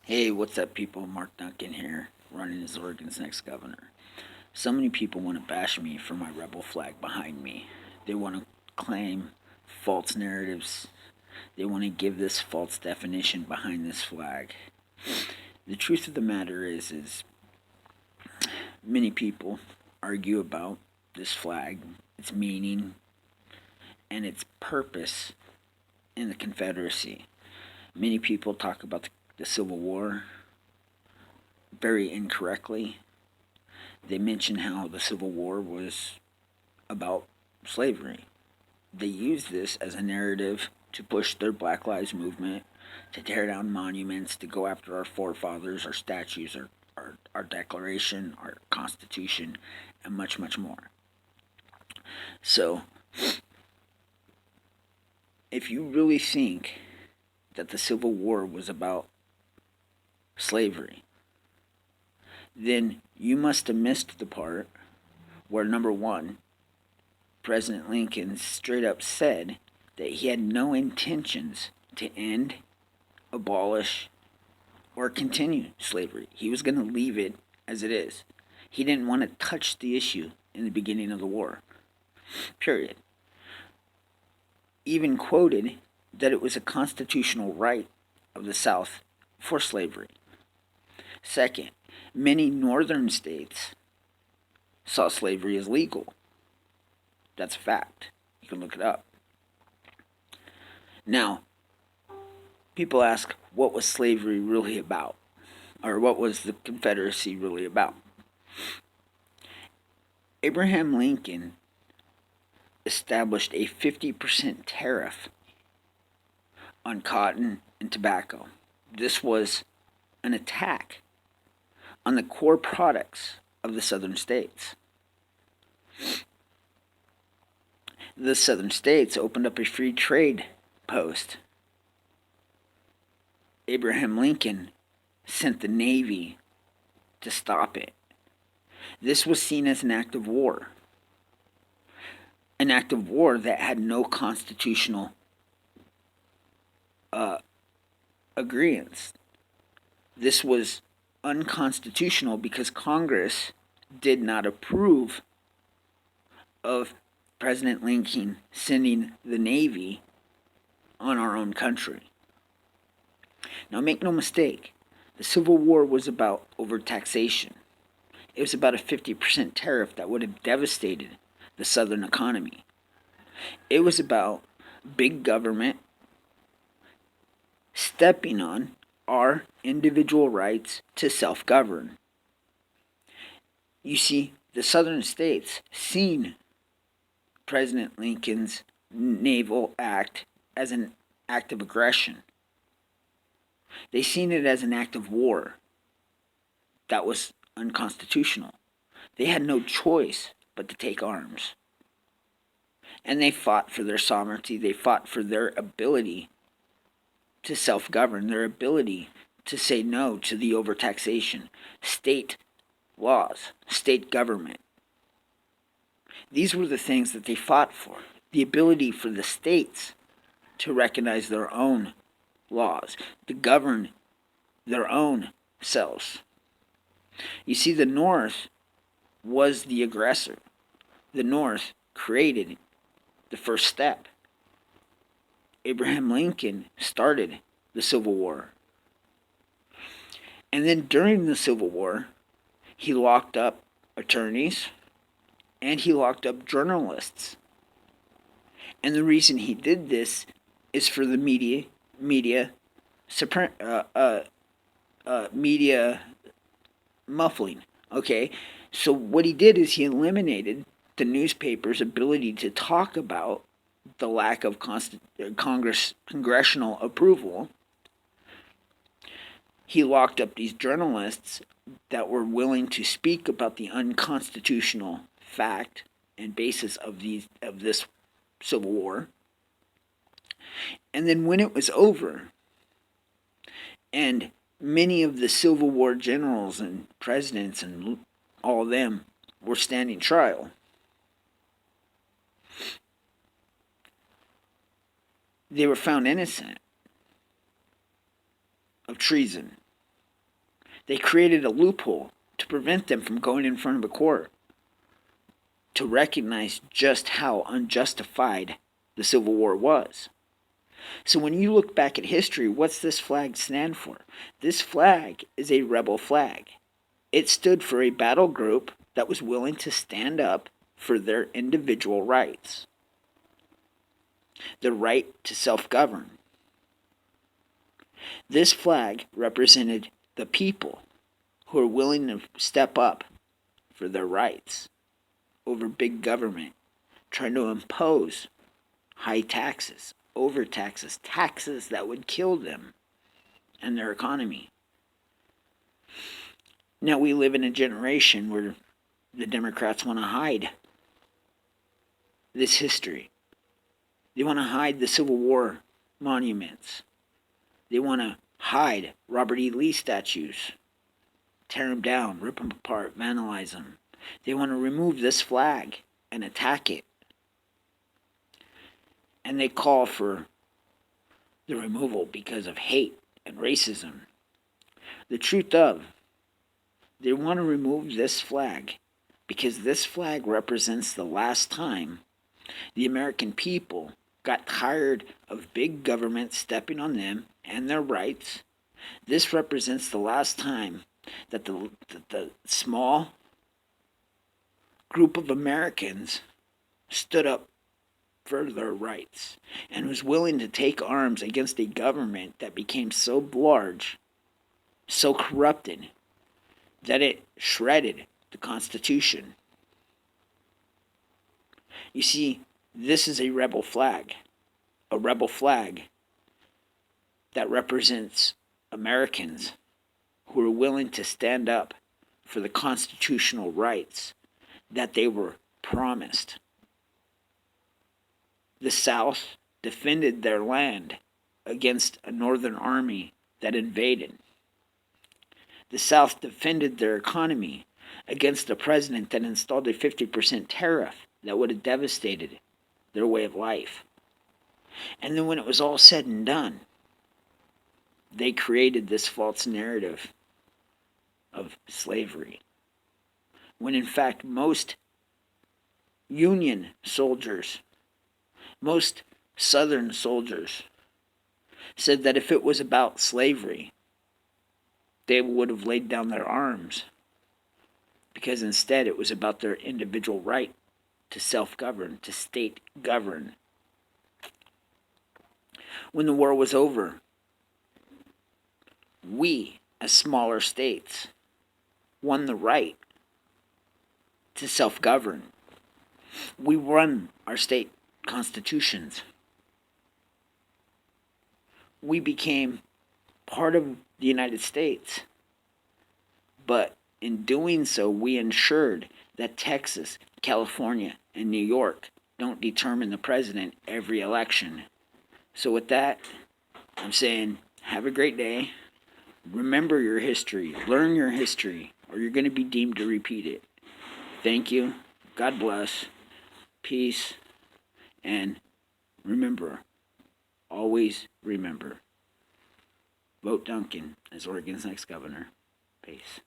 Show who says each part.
Speaker 1: Hey, what's up, people? Mark Duncan here, running as Oregon's next governor. So many people want to bash me for my rebel flag behind me. They want to claim false narratives. They want to give this false definition behind this flag. The truth of the matter is many people argue about this flag, its meaning, and its purpose in the Confederacy. Many people talk about the Civil War very incorrectly. They mention how the Civil War was about slavery. They use this as a narrative to push their Black Lives Movement, to tear down monuments, to go after our forefathers, our statues, our Declaration, our Constitution, and much, much more. So, if you really think that the Civil War was about slavery, then you must have missed the part where, number one, President Lincoln straight up said that he had no intentions to end, abolish, or continue slavery. He was going to leave it as it is. He didn't want to touch the issue in the beginning of the war. Period. Even quoted that it was a constitutional right of the South for slavery. Second, many northern states saw slavery as legal. That's a fact. You can look it up. Now, people ask, what was slavery really about? Or what was the Confederacy really about? Abraham Lincoln established a 50% tariff on cotton and tobacco. This was an attack on the core products of the southern states. The southern states opened up a free trade post. Abraham Lincoln sent the Navy to stop it. This was seen as an act of war. An act of war that had no constitutional agreements. This was unconstitutional because Congress did not approve of President Lincoln sending the Navy on our own country. Now, make no mistake, the Civil War was about overtaxation. It was about a 50% tariff that would have devastated the Southern economy. It was about big government stepping on our individual rights to self-govern. You see, the Southern states seen President Lincoln's naval act as an act of aggression. They seen it as an act of war that was unconstitutional. They had no choice but to take arms. And they fought for their sovereignty. They fought for their ability to self-govern, their ability to say no to the overtaxation, state laws, state government. These were the things that they fought for. The ability for the states to recognize their own laws, to govern their own selves. You see, the North was the aggressor. The North created the first step. Abraham Lincoln started the Civil War. And then during the Civil War, he locked up attorneys and he locked up journalists. And the reason he did this is for the media muffling. Okay, so what he did is he eliminated the newspaper's ability to talk about the lack of congressional approval. He locked up these journalists that were willing to speak about the unconstitutional fact and basis of this Civil War. And then when it was over, and many of the Civil War generals and presidents and all of them were standing trial, they were found innocent of treason. They created a loophole to prevent them from going in front of a court to recognize just how unjustified the Civil War was. So when you look back at history, what's this flag stand for? This flag is a rebel flag. It stood for a battle group that was willing to stand up for their individual rights. The right to self-govern. This flag represented the people who are willing to step up for their rights over big government, trying to impose high taxes, overtaxes, taxes that would kill them and their economy. Now we live in a generation where the Democrats want to hide this history. They want to hide the Civil War monuments. They want to hide Robert E. Lee statues, tear them down, rip them apart, vandalize them. They want to remove this flag and attack it. And they call for the removal because of hate and racism. The truth of, they want to remove this flag because this flag represents the last time the American people got tired of big government stepping on them and their rights. This represents the last time that the small group of Americans stood up for their rights and was willing to take arms against a government that became so large, so corrupted, that it shredded the Constitution. You see, this is a rebel flag that represents Americans who are willing to stand up for the constitutional rights that they were promised. The South defended their land against a northern army that invaded. The South defended their economy against a president that installed a 50% tariff that would have devastated their way of life. And then when it was all said and done, they created this false narrative of slavery. When in fact most Union soldiers, most Southern soldiers said that if it was about slavery, they would have laid down their arms, because instead it was about their individual right to self-govern, to state-govern. When the war was over, we, as smaller states, won the right to self-govern. We run our state constitutions. We became part of the United States. But in doing so, we ensured that Texas, California, and New York don't determine the president every election. So with that, I'm saying have a great day. Remember your history. Learn your history, or you're going to be deemed to repeat it. Thank you. God bless. Peace. And remember, always remember, vote Duncan as Oregon's next governor. Peace.